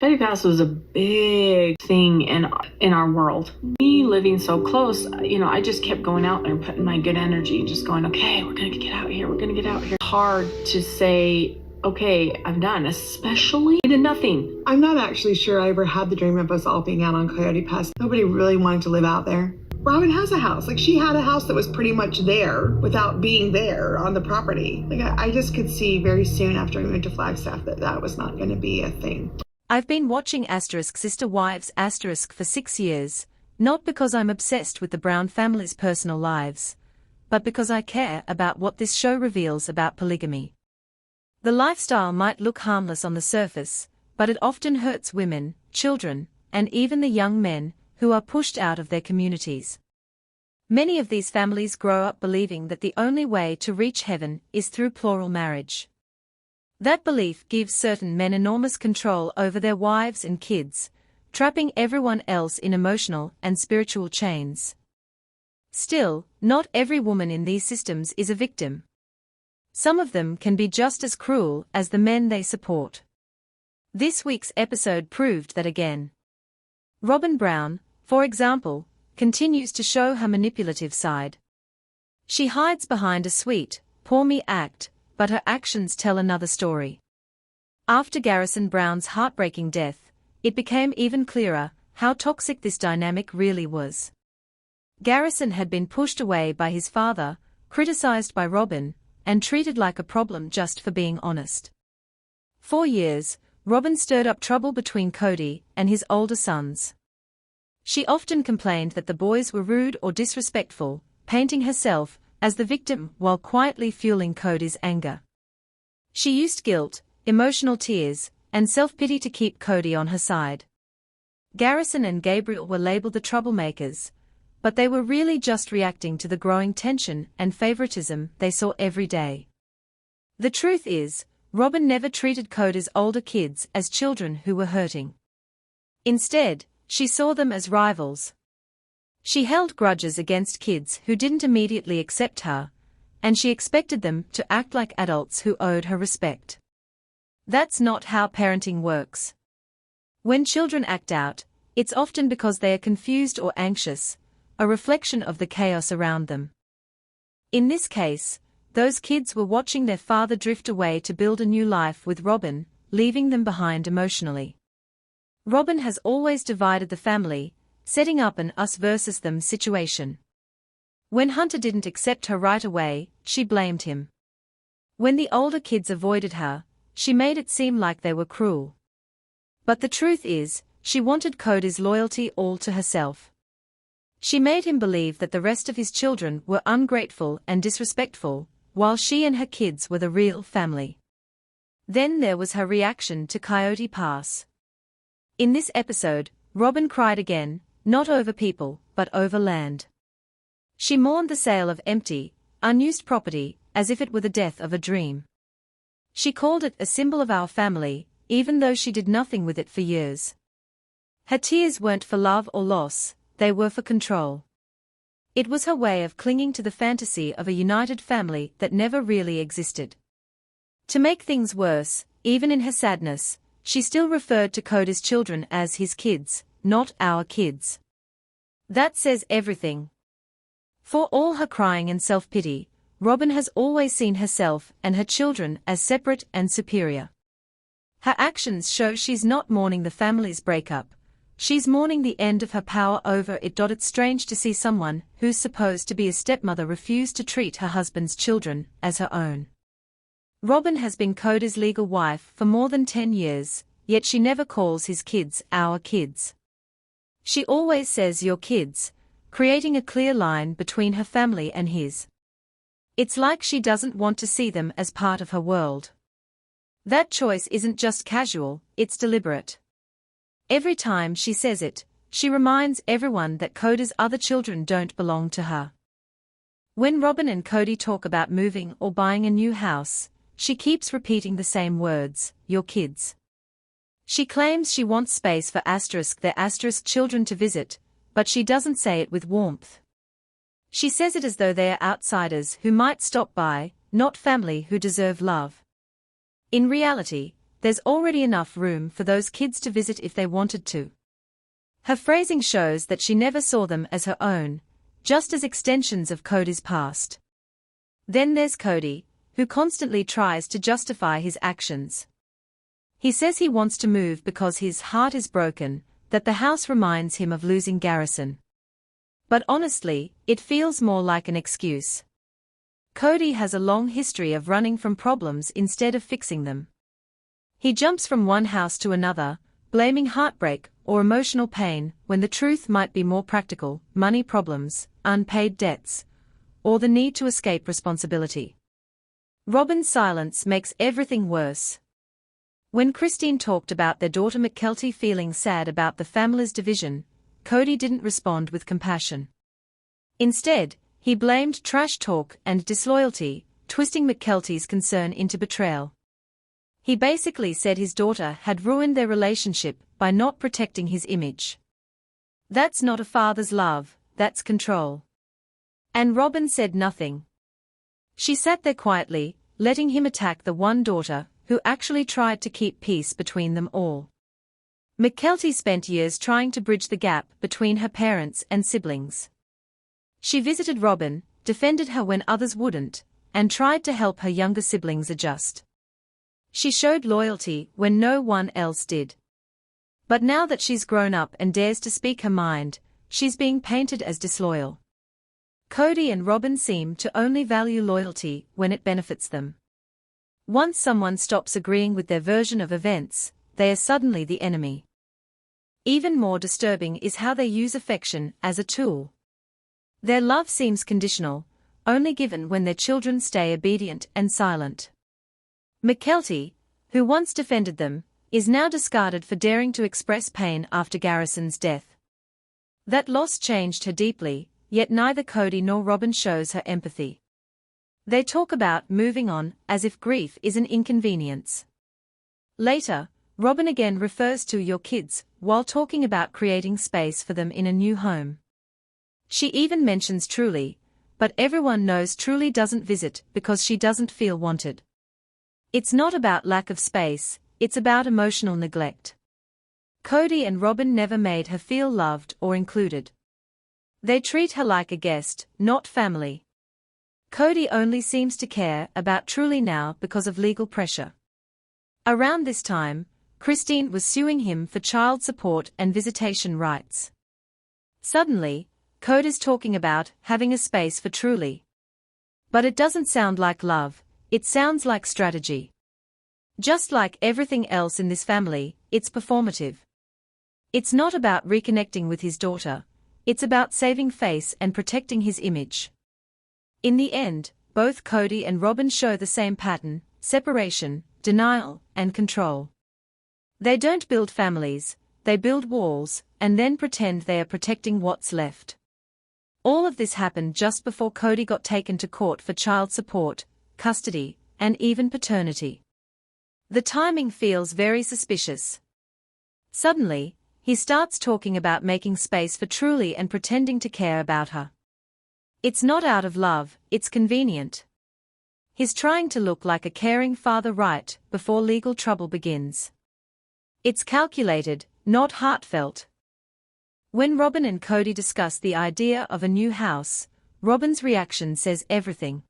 Petty past was a big thing in our world. Me living so close, I just kept going out there, putting my good energy, just going, okay, we're gonna get out here. We're gonna get out here. Hard to say, okay, I'm done. Especially I did nothing. I'm not actually sure I ever had the dream of us all being out on Coyote Pass. Nobody really wanted to live out there. Robyn has a house. Like, she had a house that was pretty much there without being there on the property. Like, I just could see very soon after we moved to Flagstaff that was not going to be a thing. I've been watching Sister Wives for 6 years, not because I'm obsessed with the Brown family's personal lives, but because I care about what this show reveals about polygamy. The lifestyle might look harmless on the surface, but it often hurts women, children, and even the young men who are pushed out of their communities. Many of these families grow up believing that the only way to reach heaven is through plural marriage. That belief gives certain men enormous control over their wives and kids, trapping everyone else in emotional and spiritual chains. Still, not every woman in these systems is a victim. Some of them can be just as cruel as the men they support. This week's episode proved that again. Robyn Brown, for example, continues to show her manipulative side. She hides behind a sweet, poor me act, but her actions tell another story. After Garrison Brown's heartbreaking death, it became even clearer how toxic this dynamic really was. Garrison had been pushed away by his father, criticized by Robyn, and treated like a problem just for being honest. For years, Robyn stirred up trouble between Kody and his older sons. She often complained that the boys were rude or disrespectful, painting herself as the victim while quietly fueling Kody's anger. She used guilt, emotional tears, and self-pity to keep Kody on her side. Garrison and Gabriel were labeled the troublemakers, but they were really just reacting to the growing tension and favoritism they saw every day. The truth is, Robyn never treated Kody's older kids as children who were hurting. Instead, she saw them as rivals. She held grudges against kids who didn't immediately accept her, and she expected them to act like adults who owed her respect. That's not how parenting works. When children act out, it's often because they are confused or anxious, a reflection of the chaos around them. In this case, those kids were watching their father drift away to build a new life with Robyn, leaving them behind emotionally. Robyn has always divided the family, setting up an us versus them situation. When Hunter didn't accept her right away, she blamed him. When the older kids avoided her, she made it seem like they were cruel. But the truth is, she wanted Kody's loyalty all to herself. She made him believe that the rest of his children were ungrateful and disrespectful, while she and her kids were the real family. Then there was her reaction to Coyote Pass. In this episode, Robyn cried again, not over people, but over land. She mourned the sale of empty, unused property, as if it were the death of a dream. She called it a symbol of our family, even though she did nothing with it for years. Her tears weren't for love or loss, they were for control. It was her way of clinging to the fantasy of a united family that never really existed. To make things worse, even in her sadness, she still referred to Kody's children as his kids, not our kids. That says everything. For all her crying and self-pity, Robyn has always seen herself and her children as separate and superior. Her actions show she's not mourning the family's breakup, she's mourning the end of her power over it. It's strange to see someone who's supposed to be a stepmother refuse to treat her husband's children as her own. Robyn has been Kody's legal wife for more than 10 years, yet she never calls his kids our kids. She always says your kids, creating a clear line between her family and his. It's like she doesn't want to see them as part of her world. That choice isn't just casual, it's deliberate. Every time she says it, she reminds everyone that Kody's other children don't belong to her. When Robyn and Kody talk about moving or buying a new house, she keeps repeating the same words, your kids. She claims she wants space for their children to visit, but she doesn't say it with warmth. She says it as though they are outsiders who might stop by, not family who deserve love. In reality, there's already enough room for those kids to visit if they wanted to. Her phrasing shows that she never saw them as her own, just as extensions of Kody's past. Then there's Kody, who constantly tries to justify his actions. He says he wants to move because his heart is broken, that the house reminds him of losing Garrison. But honestly, it feels more like an excuse. Kody has a long history of running from problems instead of fixing them. He jumps from one house to another, blaming heartbreak or emotional pain when the truth might be more practical: money problems, unpaid debts, or the need to escape responsibility. Robyn's silence makes everything worse. When Christine talked about their daughter Mykelti feeling sad about the family's division, Kody didn't respond with compassion. Instead, he blamed trash talk and disloyalty, twisting Mykelti's concern into betrayal. He basically said his daughter had ruined their relationship by not protecting his image. That's not a father's love, that's control. And Robyn said nothing. She sat there quietly, letting him attack the one daughter who actually tried to keep peace between them all. Mykelti spent years trying to bridge the gap between her parents and siblings. She visited Robyn, defended her when others wouldn't, and tried to help her younger siblings adjust. She showed loyalty when no one else did. But now that she's grown up and dares to speak her mind, she's being painted as disloyal. Cody and Robyn seem to only value loyalty when it benefits them. Once someone stops agreeing with their version of events, they are suddenly the enemy. Even more disturbing is how they use affection as a tool. Their love seems conditional, only given when their children stay obedient and silent. Mykelti, who once defended them, is now discarded for daring to express pain after Garrison's death. That loss changed her deeply, yet neither Kody nor Robyn shows her empathy. They talk about moving on as if grief is an inconvenience. Later, Robyn again refers to your kids while talking about creating space for them in a new home. She even mentions Truly, but everyone knows Truly doesn't visit because she doesn't feel wanted. It's not about lack of space, it's about emotional neglect. Cody and Robyn never made her feel loved or included. They treat her like a guest, not family. Kody only seems to care about Truly now because of legal pressure. Around this time, Christine was suing him for child support and visitation rights. Suddenly, Kody's talking about having a space for Truly. But it doesn't sound like love, it sounds like strategy. Just like everything else in this family, it's performative. It's not about reconnecting with his daughter, it's about saving face and protecting his image. In the end, both Kody and Robyn show the same pattern: separation, denial, and control. They don't build families, they build walls, and then pretend they are protecting what's left. All of this happened just before Kody got taken to court for child support, custody, and even paternity. The timing feels very suspicious. Suddenly, he starts talking about making space for Truly and pretending to care about her. It's not out of love, it's convenient. He's trying to look like a caring father right before legal trouble begins. It's calculated, not heartfelt. When Robyn and Kody discuss the idea of a new house, Robyn's reaction says everything.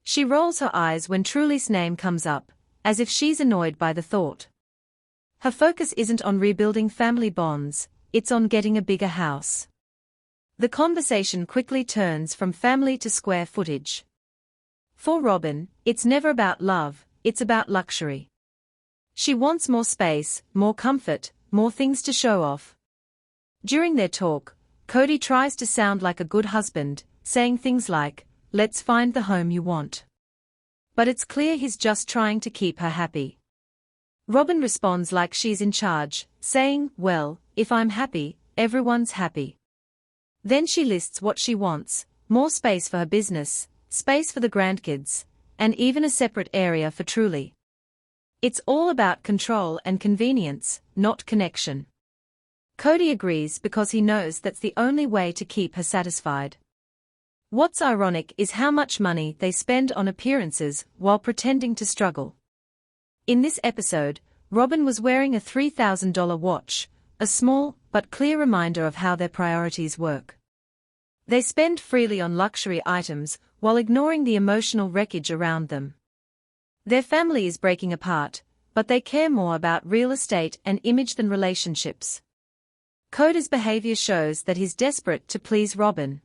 She rolls her eyes when Truly's name comes up, as if she's annoyed by the thought. Her focus isn't on rebuilding family bonds, it's on getting a bigger house. The conversation quickly turns from family to square footage. For Robyn, it's never about love, it's about luxury. She wants more space, more comfort, more things to show off. During their talk, Kody tries to sound like a good husband, saying things like, "Let's find the home you want." But it's clear he's just trying to keep her happy. Robyn responds like she's in charge, saying, "Well, if I'm happy, everyone's happy." Then she lists what she wants: more space for her business, space for the grandkids, and even a separate area for Truly. It's all about control and convenience, not connection. Kody agrees because he knows that's the only way to keep her satisfied. What's ironic is how much money they spend on appearances while pretending to struggle. In this episode, Robyn was wearing a $3,000 watch, a small but clear reminder of how their priorities work. They spend freely on luxury items while ignoring the emotional wreckage around them. Their family is breaking apart, but they care more about real estate and image than relationships. Kody's behavior shows that he's desperate to please Robyn.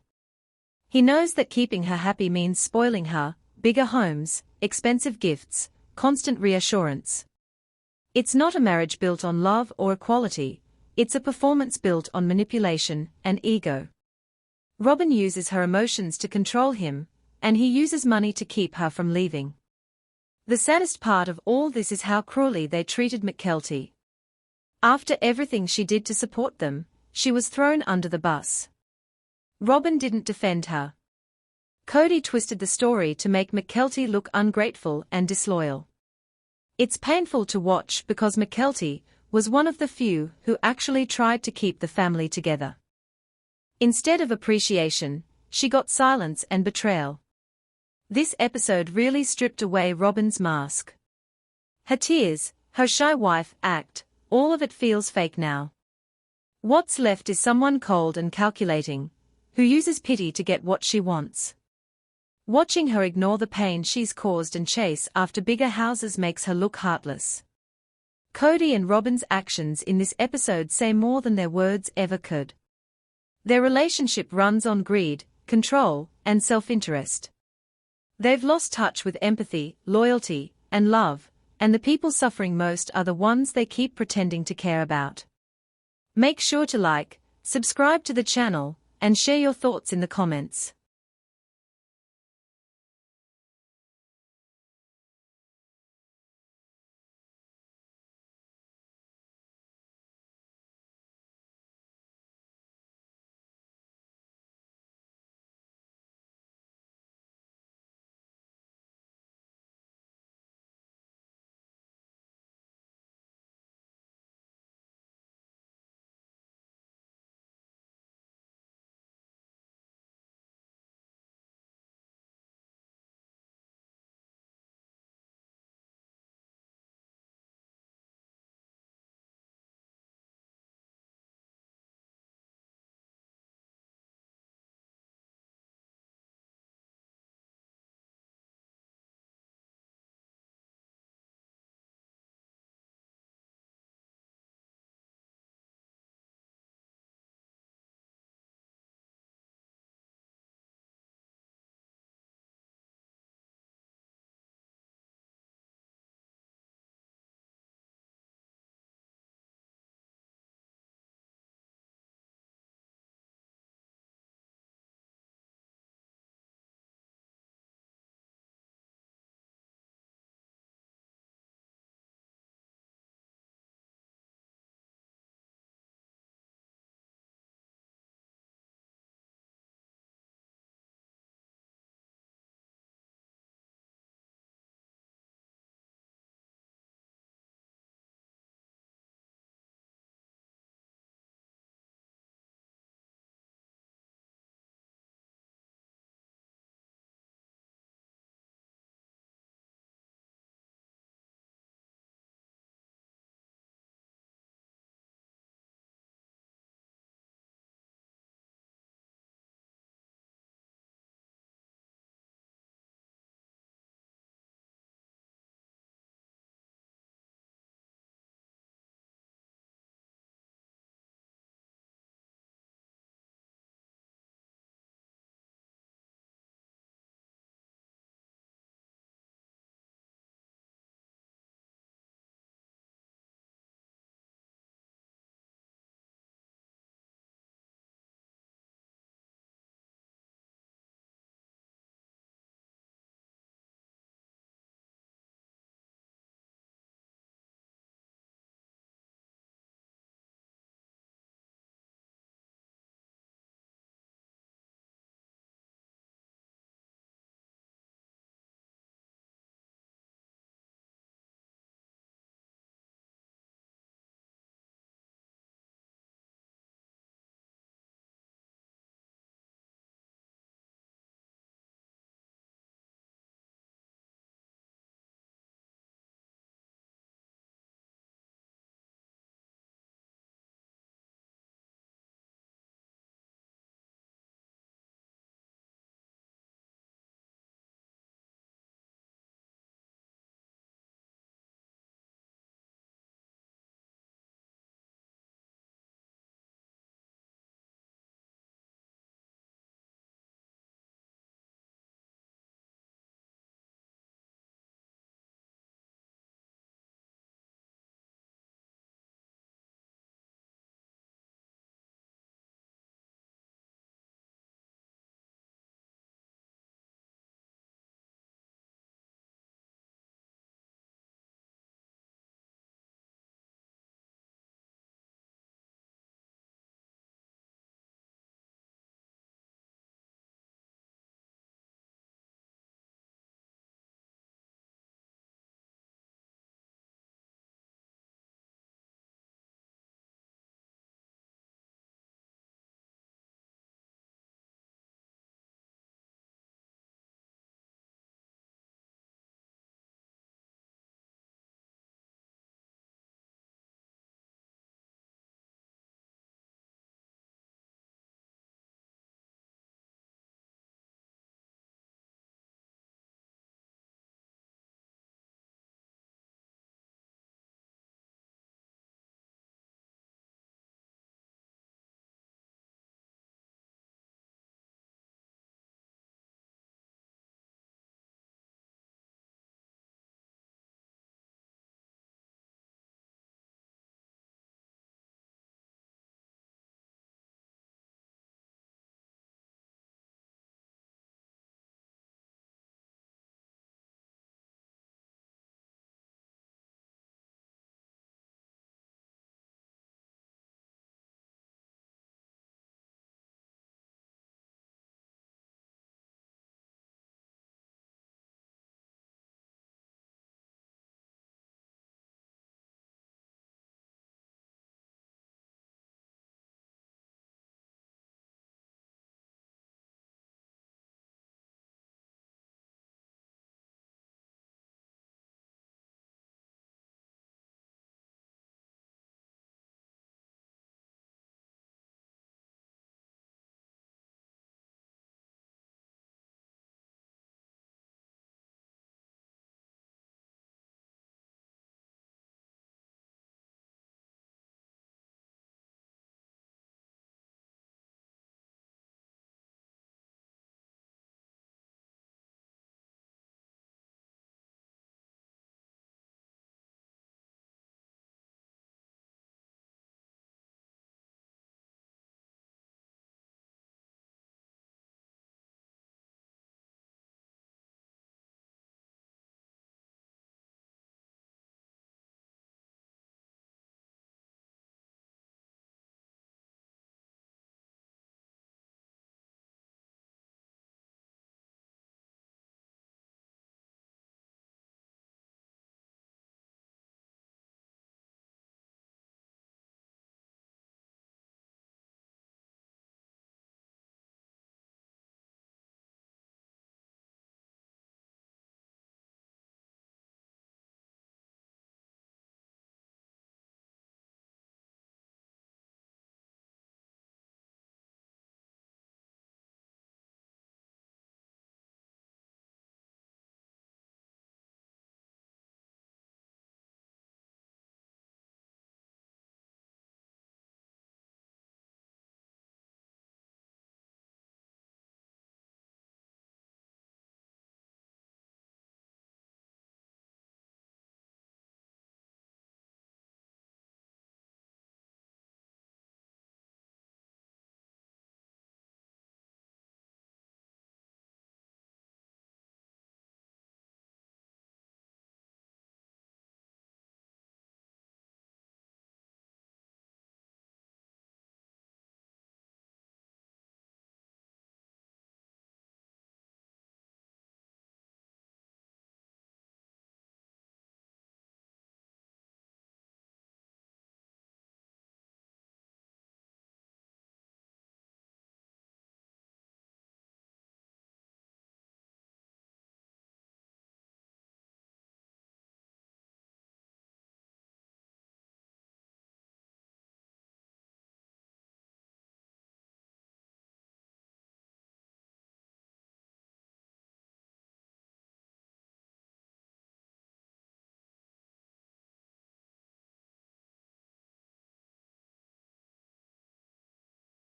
He knows that keeping her happy means spoiling her, bigger homes, expensive gifts, constant reassurance. It's not a marriage built on love or equality, it's a performance built on manipulation and ego. Robyn uses her emotions to control him, and he uses money to keep her from leaving. The saddest part of all this is how cruelly they treated Mykelti. After everything she did to support them, she was thrown under the bus. Robyn didn't defend her. Kody twisted the story to make Mykelti look ungrateful and disloyal. It's painful to watch because Mykelti was one of the few who actually tried to keep the family together. Instead of appreciation, she got silence and betrayal. This episode really stripped away Robyn's mask. Her tears, her shy wife act, all of it feels fake now. What's left is someone cold and calculating, who uses pity to get what she wants. Watching her ignore the pain she's caused and chase after bigger houses makes her look heartless. Cody and Robyn's actions in this episode say more than their words ever could. Their relationship runs on greed, control, and self-interest. They've lost touch with empathy, loyalty, and love, and the people suffering most are the ones they keep pretending to care about. Make sure to like, subscribe to the channel, and share your thoughts in the comments.